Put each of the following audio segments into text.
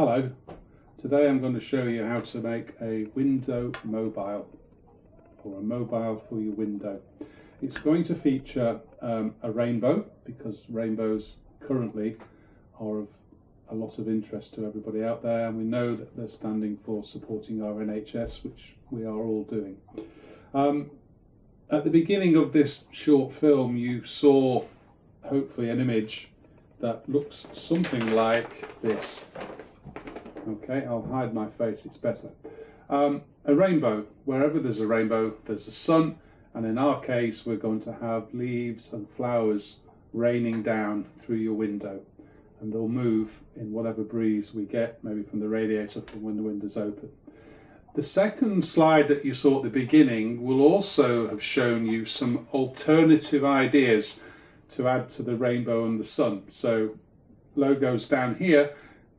Hello, today I'm going to show you how to make a window mobile, or a mobile for your window. It's going to feature a rainbow, because rainbows currently are of a lot of interest to everybody out there, and we know that they're standing for supporting our NHS, which we are all doing. At the beginning of this short film you saw hopefully an image that looks something like this. Okay, I'll hide my face, it's better. A rainbow. Wherever there's a rainbow, there's a sun, and in our case we're going to have leaves and flowers raining down through your window, and they'll move in whatever breeze we get, maybe from the radiator from when the window's open. The second slide that you saw at the beginning will also have shown you some alternative ideas to add to the rainbow and the sun. So logos down here,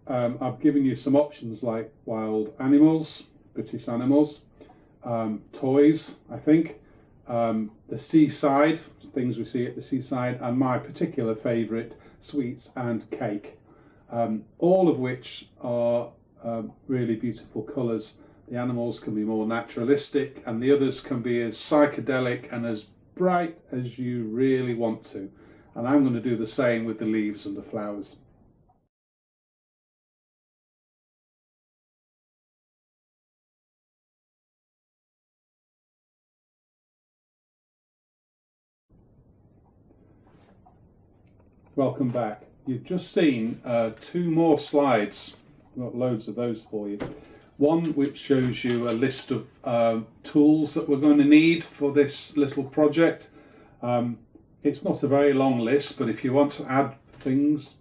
I've given you some options like wild animals, British animals, toys, I think, the seaside, things we see at the seaside, and my particular favourite, sweets and cake, all of which are really beautiful colours. The animals can be more naturalistic and the others can be as psychedelic and as bright as you really want to. And I'm going to do the same with the leaves and the flowers. Welcome back. You've just seen two more slides. I've got loads of those for you. One which shows you a list of tools that we're going to need for this little project. It's not a very long list, but if you want to add things,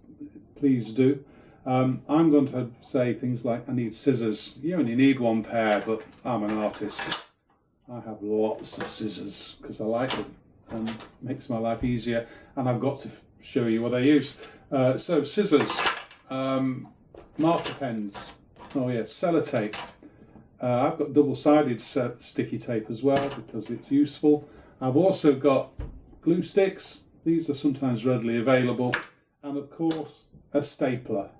please do. I'm going to say things like I need scissors. You only need one pair, but I'm an artist. I have lots of scissors because I like them and it makes my life easier, and I've got to show you what I use. So scissors, marker pens, oh yes, sellotape. I've got double-sided sticky tape as well because it's useful. I've also got glue sticks. These are sometimes readily available, and of course a stapler.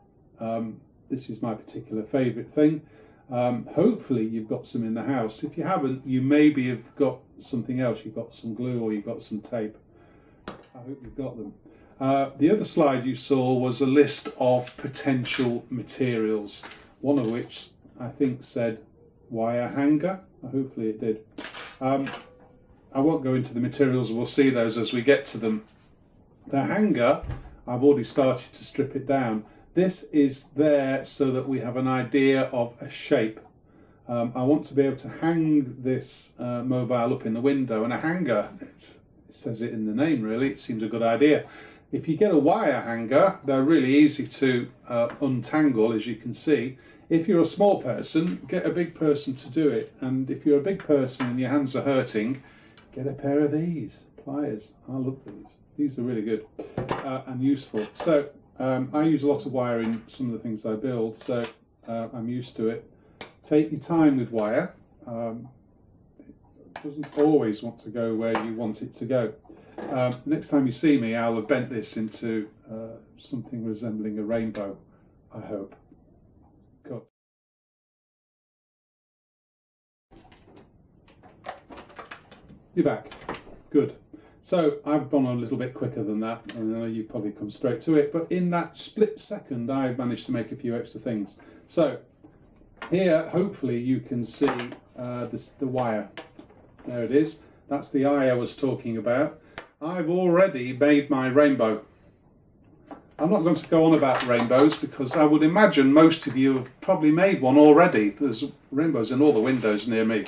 This is my particular favourite thing. Hopefully you've got some in the house. If you haven't, you maybe have got something else. You've got some glue or you've got some tape. I hope you've got them. The other slide you saw was a list of potential materials, one of which I think said wire hanger. Hopefully it did. I won't go into the materials, we'll see those as we get to them. The hanger, I've already started to strip it down. This is there so that we have an idea of a shape. I want to be able to hang this mobile up in the window, and a hanger, it says it in the name really, it seems a good idea. If you get a wire hanger, they're really easy to untangle, as you can see. If you're a small person, get a big person to do it. And if you're a big person and your hands are hurting, get a pair of these pliers. I love these. These are really good and useful. So I use a lot of wire in some of the things I build, so I'm used to it. Take your time with wire. It doesn't always want to go where you want it to go. Next time you see me, I'll have bent this into something resembling a rainbow, I hope. Good. You're back. Good. So I've gone a little bit quicker than that, and I know you've probably come straight to it, but in that split second I've managed to make a few extra things. So here hopefully you can see the wire. There it is. That's the eye I was talking about. I've already made my rainbow. I'm not going to go on about rainbows because I would imagine most of you have probably made one already. There's rainbows in all the windows near me.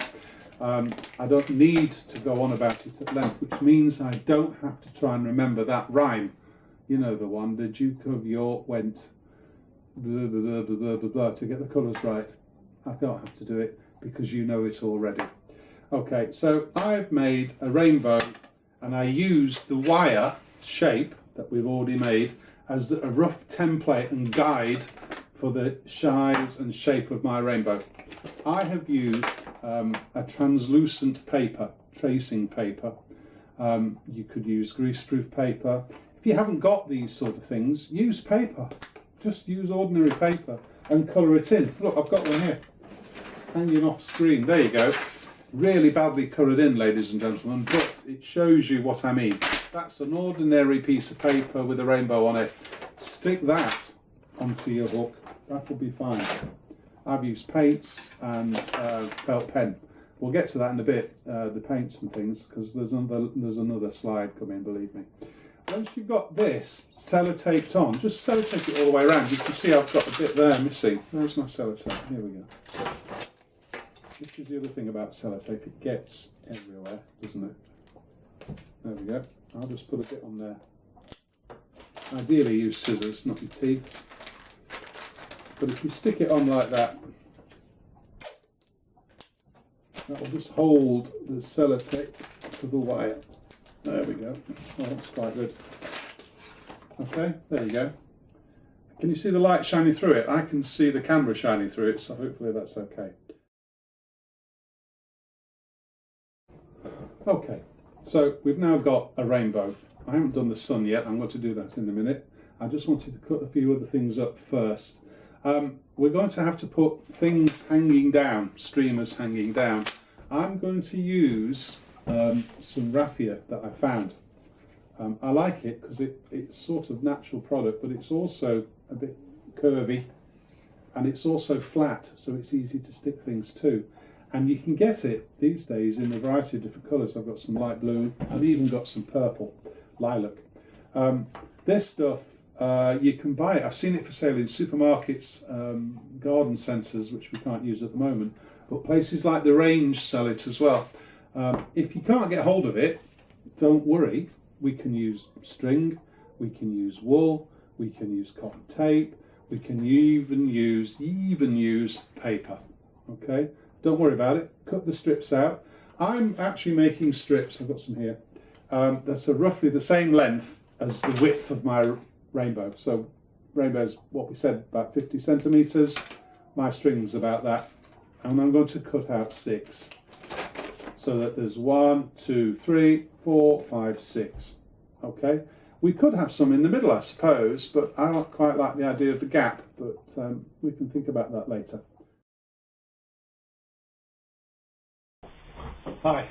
I don't need to go on about it at length, which means I don't have to try and remember that rhyme. You know the one, the Duke of York went blah, blah, blah, blah, blah, blah, to get the colours right. I don't have to do it because you know it already. Okay, so I've made a rainbow and I used the wire shape that we've already made as a rough template and guide for the size and shape of my rainbow. I have used a translucent paper, tracing paper. You could use greaseproof paper. If you haven't got these sort of things, use paper. Just use ordinary paper. and colour it in. Look, I've got one here, hanging off screen. There you go. Really badly coloured in, ladies and gentlemen, but it shows you what I mean. That's an ordinary piece of paper with a rainbow on it. Stick that onto your hook. That will be fine. I've used paints and felt pen. We'll get to that in a bit, the paints and things, because there's another slide coming, believe me. Once you've got this sellotaped on, just sellotape it all the way around. You can see I've got a bit there missing. Where's my sellotape? Here we go. This is the other thing about sellotape, it gets everywhere, doesn't it? There we go. I'll just put a bit on there. Ideally use scissors, not your teeth. But if you stick it on like that, that will just hold the sellotape to the wire. There we go. Oh, that's quite good. Okay, there you go. Can you see the light shining through it? I can see the camera shining through it, so hopefully that's okay. Okay, so we've now got a rainbow. I haven't done the sun yet, I'm going to do that in a minute. I just wanted to cut a few other things up first. We're going to have to put things hanging down, streamers hanging down. I'm going to use some raffia that I found. I like it because it's sort of natural product, but it's also a bit curvy and it's also flat, so it's easy to stick things to. And you can get it these days in a variety of different colours. I've got some light blue, I've even got some purple, lilac. This stuff, you can buy it. I've seen it for sale in supermarkets, garden centres, which we can't use at the moment, but places like The Range sell it as well. If you can't get hold of it, don't worry. We can use string, we can use wool, we can use cotton tape, we can even use paper, okay? Don't worry about it. Cut the strips out. I'm actually making strips, I've got some here, that's roughly the same length as the width of my rainbow. So rainbow's what we said, about 50 centimetres. My string's about that. And I'm going to cut out 6. So that there's 1, 2, 3, 4, 5, 6. Okay? We could have some in the middle, I suppose, but I don't quite like the idea of the gap, but we can think about that later. Hi.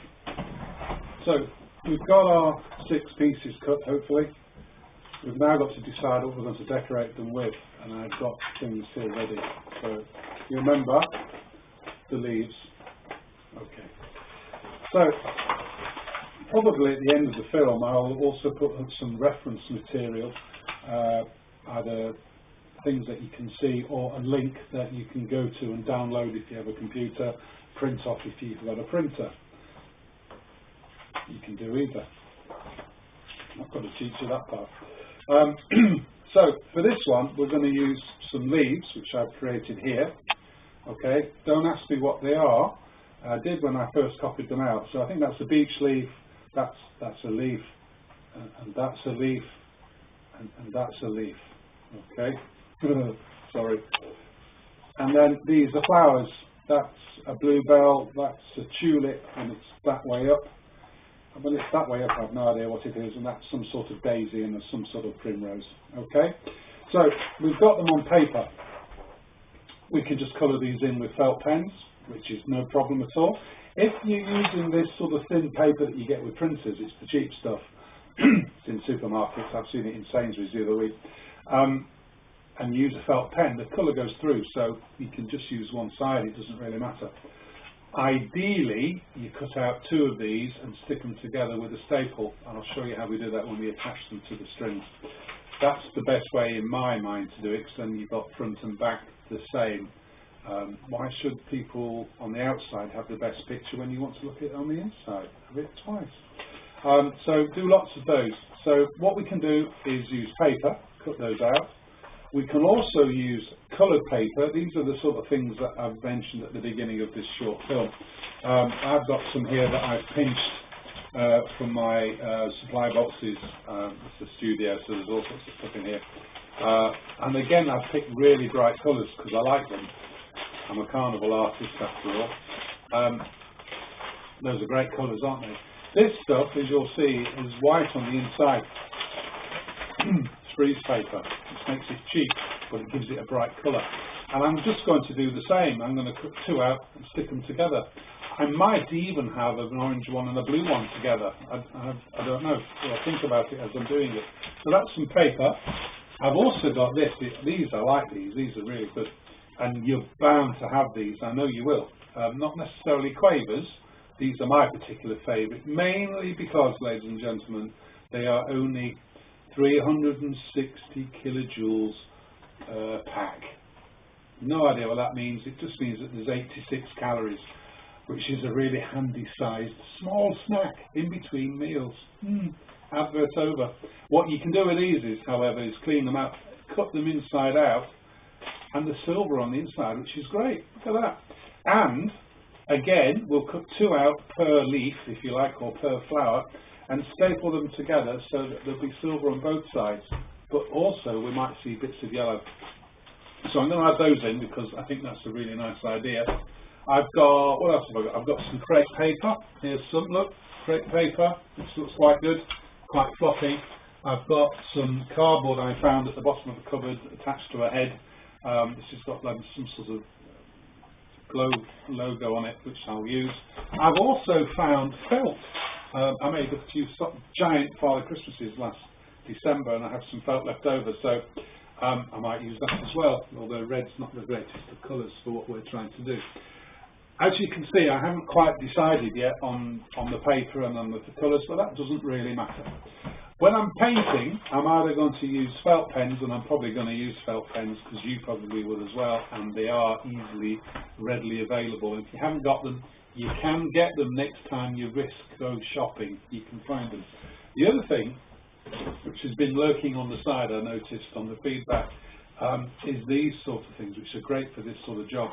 So we've got our 6 pieces cut, hopefully. We've now got to decide what we're going to decorate them with, and I've got things here ready. So you remember the leaves. Okay. So probably at the end of the film I'll also put some reference material, either things that you can see or a link that you can go to and download if you have a computer, print off if you've got a printer. You can do either. I've got to teach you that part. So for this one we're going to use some leaves which I've created here. Okay, don't ask me what they are. I did when I first copied them out. So I think that's a beech leaf, that's a leaf, and that's a leaf, and that's a leaf. Okay, sorry. And then these are flowers. That's a bluebell, that's a tulip, and it's that way up. And when it's that way up, I have no idea what it is, and that's some sort of daisy and some sort of primrose. Okay, so we've got them on paper. We can just colour these in with felt pens, which is no problem at all. If you're using this sort of thin paper that you get with printers, it's the cheap stuff. It's in supermarkets. I've seen it in Sainsbury's the other week. And use a felt pen, the colour goes through, so you can just use one side, it doesn't really matter. Ideally, you cut out 2 of these and stick them together with a staple, and I'll show you how we do that when we attach them to the strings. That's the best way in my mind to do it, because then you've got front and back the same. Why should people on the outside have the best picture when you want to look at it on the inside? Have it twice. So do lots of those. So what we can do is use paper, cut those out. We can also use coloured paper. These are the sort of things that I've mentioned at the beginning of this short film. I've got some here that I've pinched from my supply boxes. It's a studio, so there's all sorts of stuff in here. And again, I've picked really bright colours because I like them. I'm a carnival artist after all. Those are great colours, aren't they? This stuff, as you'll see, is white on the inside. It's freeze paper, which makes it cheap. but it gives it a bright colour. And I'm just going to do the same. I'm going to cut 2 out and stick them together. I might even have an orange one and a blue one together. I don't know. I'll think about it as I'm doing it. So that's some paper. I've also got this. These, I like these. These are really good. And you're bound to have these. I know you will. Not necessarily Quavers. These are my particular favourite, mainly because, ladies and gentlemen, they are only 360 kilojoules per pack. No idea what that means. It just means that there's 86 calories, which is a really handy sized small snack in between meals. Advert over. What you can do with these is, however, is clean them out, cut them inside out, and the silver on the inside, which is great. Look at that. And again, we'll cut 2 out per leaf, if you like, or per flower, and staple them together so that there'll be silver on both sides. But also, we might see bits of yellow. So I'm going to add those in because I think that's a really nice idea. I've got, what else have I got? I've got some crepe paper. Here's some, look, crepe paper. This looks quite good, quite floppy. I've got some cardboard I found at the bottom of the cupboard attached to a head. This has got some sort of Globe logo on it, which I'll use. I've also found felt. I made a few giant Father Christmases last December, and I have some felt left over, so I might use that as well, although red's not the greatest of colours for what we're trying to do. As you can see, I haven't quite decided yet on the paper and on the colours, but that doesn't really matter. When I'm painting, I'm either going to use felt pens, and I'm probably going to use felt pens because you probably will as well, and they are readily available. If you haven't got them, you can get them next time you risk go shopping. You can find them. The other thing, which has been lurking on the side, I noticed on the feedback, is these sort of things, which are great for this sort of job.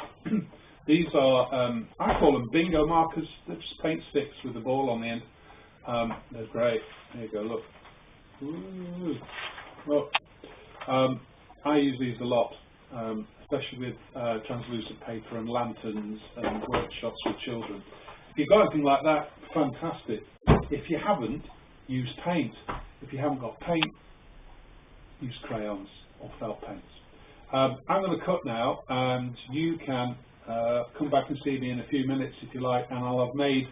These are, I call them bingo markers. They're just paint sticks with a ball on the end. They're great. There you go, look. Ooh. Look. I use these a lot, especially with translucent paper and lanterns and workshops with children. If you've got anything like that, fantastic. If you haven't, use paint. If you haven't got paint, use crayons or felt paints. I'm going to cut now, and you can come back and see me in a few minutes if you like, and I'll have made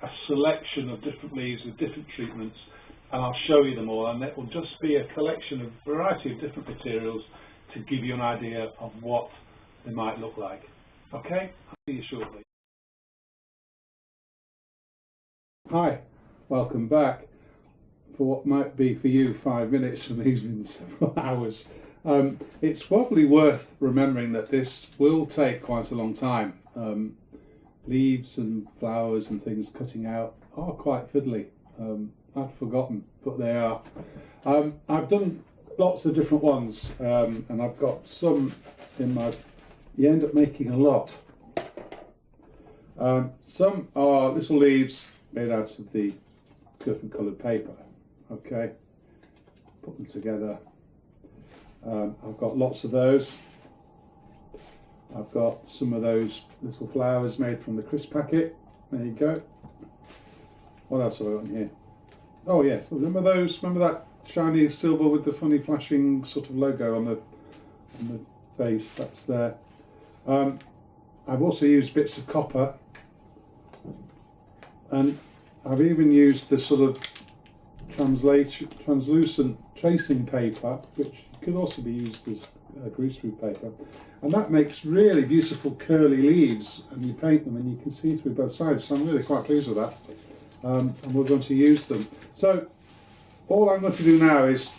a selection of different leaves with different treatments, and I'll show you them all, and it will just be a collection of a variety of different materials to give you an idea of what they might look like. Okay? I'll see you shortly. Hi, welcome back. For what might be for you 5 minutes, for me it's been several hours. It's probably worth remembering that this will take quite a long time. Leaves and flowers and things cutting out are quite fiddly. I'd forgotten, but they are. I've done lots of different ones, and I've got some in my... You end up making a lot. Some are little leaves made out of the different coloured paper. Okay, put them together. I've got lots of those. I've got some of those little flowers made from the crisp packet. There you go. What else have I got in here? Oh yeah, remember those? Remember that shiny silver with the funny flashing sort of logo on the face? That's there. I've also used bits of copper, and I've even used the sort of translucent tracing paper, which could also be used as greaseproof paper, and that makes really beautiful curly leaves, and you paint them and you can see through both sides, so I'm really quite pleased with that. And we're going to use them. So all I'm going to do now is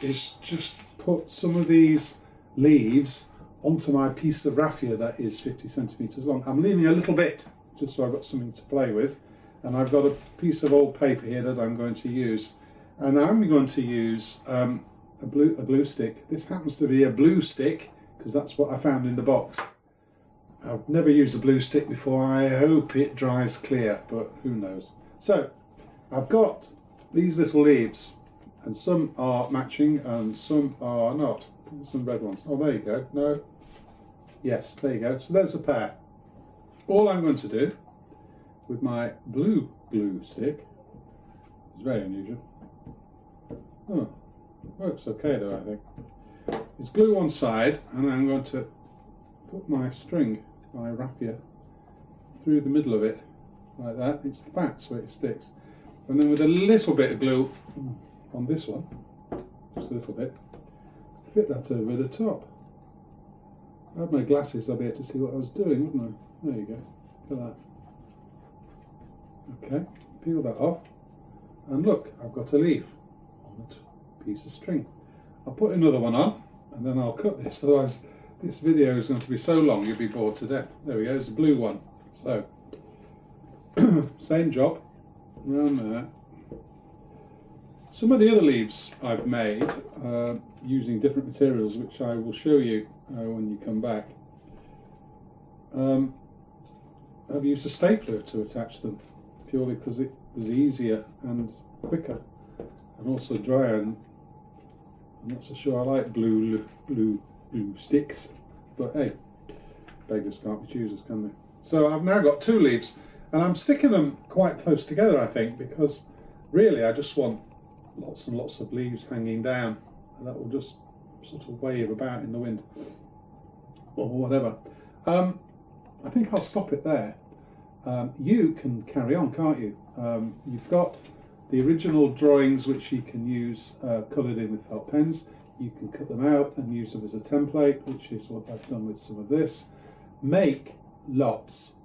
just put some of these leaves onto my piece of raffia that is 50 centimetres long. I'm leaving a little bit just so I've got something to play with, and I've got a piece of old paper here that I'm going to use. And I'm going to use a glue stick. This happens to be a blue stick because that's what I found in the box. I've never used a blue stick before. I hope it dries clear, but who knows. So I've got these little leaves, and some are matching and some are not. Some red ones. Oh, there you go. No. Yes, there you go. So there's a pair. All I'm going to do with my blue glue stick is very unusual. Oh, works okay though, I think. is glue one side, and I'm going to put my string, my raffia, through the middle of it, like that. It's fat, so it sticks. And then with a little bit of glue on this one, just a little bit, fit that over the top. If I had my glasses, I'd be able to see what I was doing, wouldn't I? There you go. Look at that. Okay, peel that off. And look, I've got a leaf on a piece of string. I'll put another one on, and then I'll cut this, otherwise this video is going to be so long you'll be bored to death. There we go, there's the blue one. So, same job, around there. Some of the other leaves I've made using different materials, which I will show you when you come back. I've used a stapler to attach them, purely because it was easier and quicker, and also drier. And I'm not so sure I like blue sticks, but hey, beggars can't be choosers, can they? So I've now got two leaves, and I'm sticking them quite close together, I think, because really I just want lots and lots of leaves hanging down, and that will just sort of wave about in the wind or whatever. I think I'll stop it there. You can carry on, can't you? You've got the original drawings which you can use coloured in with felt pens. You can cut them out and use them as a template, which is what I've done with some of this. Make lots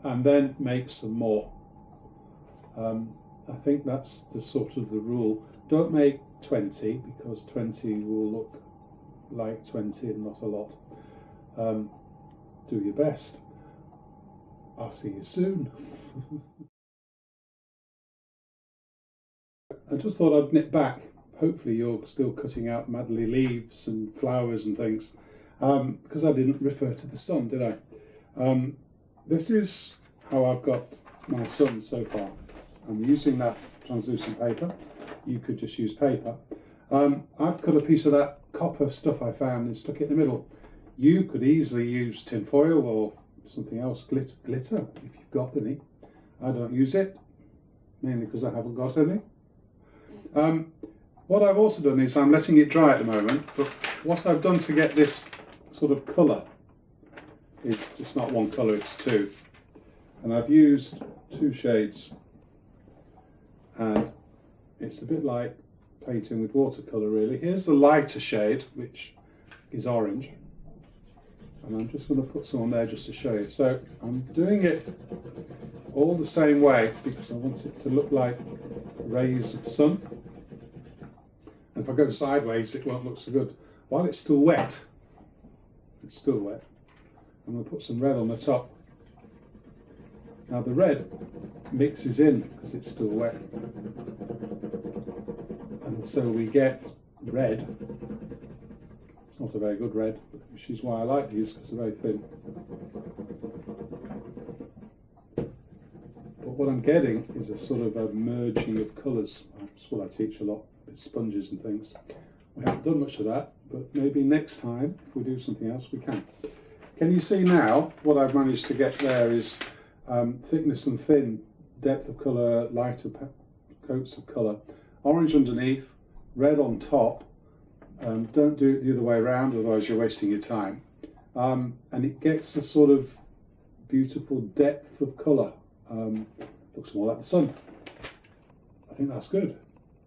and then make some more. I think that's the sort of the rule. Don't make 20, because 20 will look like 20 and not a lot. Do your best. I'll see you soon. I just thought I'd nip back. Hopefully you're still cutting out madly leaves and flowers and things, because I didn't refer to the sun, did I? This is how I've got my sun so far. I'm using that translucent paper. You could just use paper. I've cut a piece of that copper stuff I found and stuck it in the middle. You could easily use tin foil or something else, glitter, if you've got any. I don't use it, mainly because I haven't got any. What I've also done is I'm letting it dry at the moment, but what I've done to get this sort of colour is just not one colour, it's two. And I've used two shades, and it's a bit like painting with watercolour really. Here's the lighter shade, which is orange, and I'm just going to put some on there just to show you. So I'm doing it all the same way because I want it to look like rays of sun. And if I go sideways it won't look so good. While it's still wet, I'm going to put some red on the top. Now the red mixes in because it's still wet, and so we get red. It's not a very good red, which is why I like these, because they're very thin. But what I'm getting is a sort of a merging of colours. That's what I teach a lot with sponges and things. We haven't done much of that, but maybe next time, if we do something else, we can. Can you see now what I've managed to get there is thickness and thin, depth of colour, lighter coats of colour. Orange underneath, red on top. Don't do it the other way around, otherwise you're wasting your time. And it gets a sort of beautiful depth of colour. Looks more like the sun. I think that's good.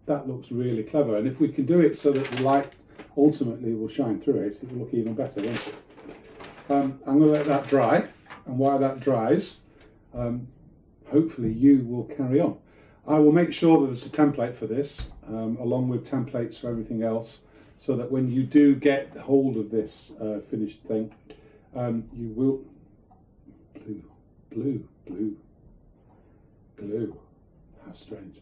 That looks really clever. And if we can do it so that the light ultimately will shine through it, it will look even better, won't it? I'm going to let that dry. And while that dries, hopefully you will carry on. I will make sure that there's a template for this, along with templates for everything else, so that when you do get hold of this finished thing, you will... Glue. How strange.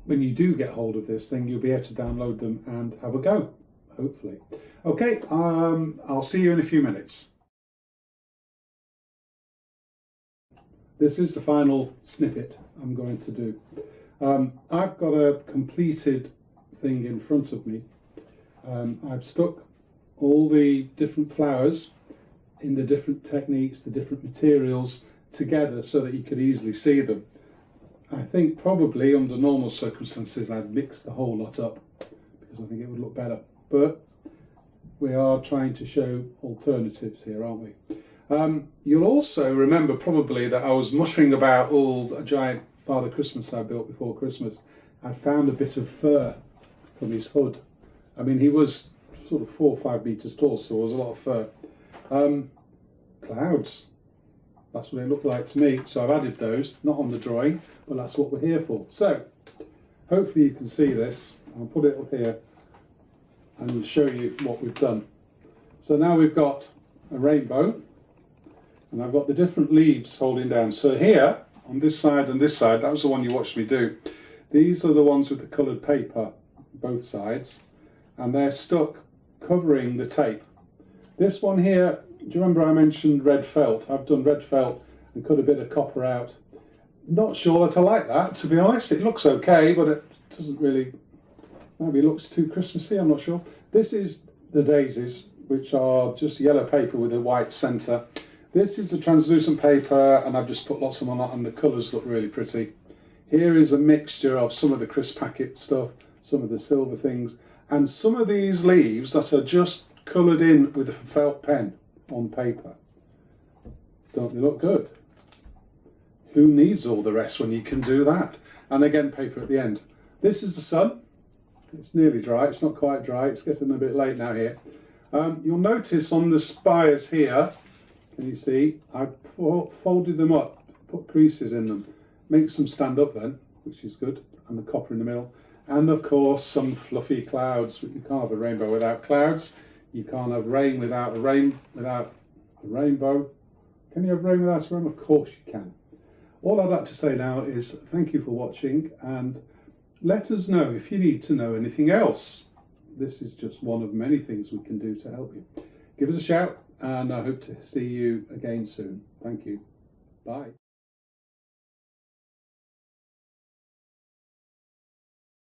When you do get hold of this thing, you'll be able to download them and have a go, hopefully. Okay, I'll see you in a few minutes. This is the final snippet I'm going to do. I've got a completed thing in front of me. I've stuck all the different flowers in the different techniques, the different materials together so that you could easily see them. I think probably under normal circumstances I'd mix the whole lot up because I think it would look better. But we are trying to show alternatives here, aren't we? You'll also remember probably that I was muttering about a giant Father Christmas I built before Christmas. I found a bit of fur from his hood. I mean, he was sort of 4 or 5 metres tall, so there was a lot of fur. Clouds. That's what they look like to me. So I've added those, not on the drawing, but that's what we're here for. So hopefully you can see this. I'll put it up here and show you what we've done. So now we've got a rainbow, and I've got the different leaves holding down. So here, on this side and this side, that was the one you watched me do. These are the ones with the coloured paper, both sides, and they're stuck covering the tape. This one here, do you remember I mentioned red felt? I've done red felt and cut a bit of copper out. Not sure that I like that, to be honest. It looks okay, but it doesn't really, maybe it looks too Christmassy, I'm not sure. This is the daisies, which are just yellow paper with a white centre. This is the translucent paper, and I've just put lots of them on it, and the colours look really pretty. Here is a mixture of some of the crisp packet stuff, some of the silver things, and some of these leaves that are just coloured in with a felt pen on paper. Don't they look good? Who needs all the rest when you can do that? And again, paper at the end. This is the sun. It's nearly dry. It's not quite dry. It's getting a bit late now here. You'll notice on the spires here, can you see, I've folded them up, put creases in them. Makes them stand up then, which is good, and the copper in the middle. And of course, some fluffy clouds. You can't have a rainbow without clouds. You can't have rain without a rainbow. Can you have rain without a rainbow? Of course you can. All I'd like to say now is thank you for watching, and let us know if you need to know anything else. This is just one of many things we can do to help you. Give us a shout, and I hope to see you again soon. Thank you. Bye.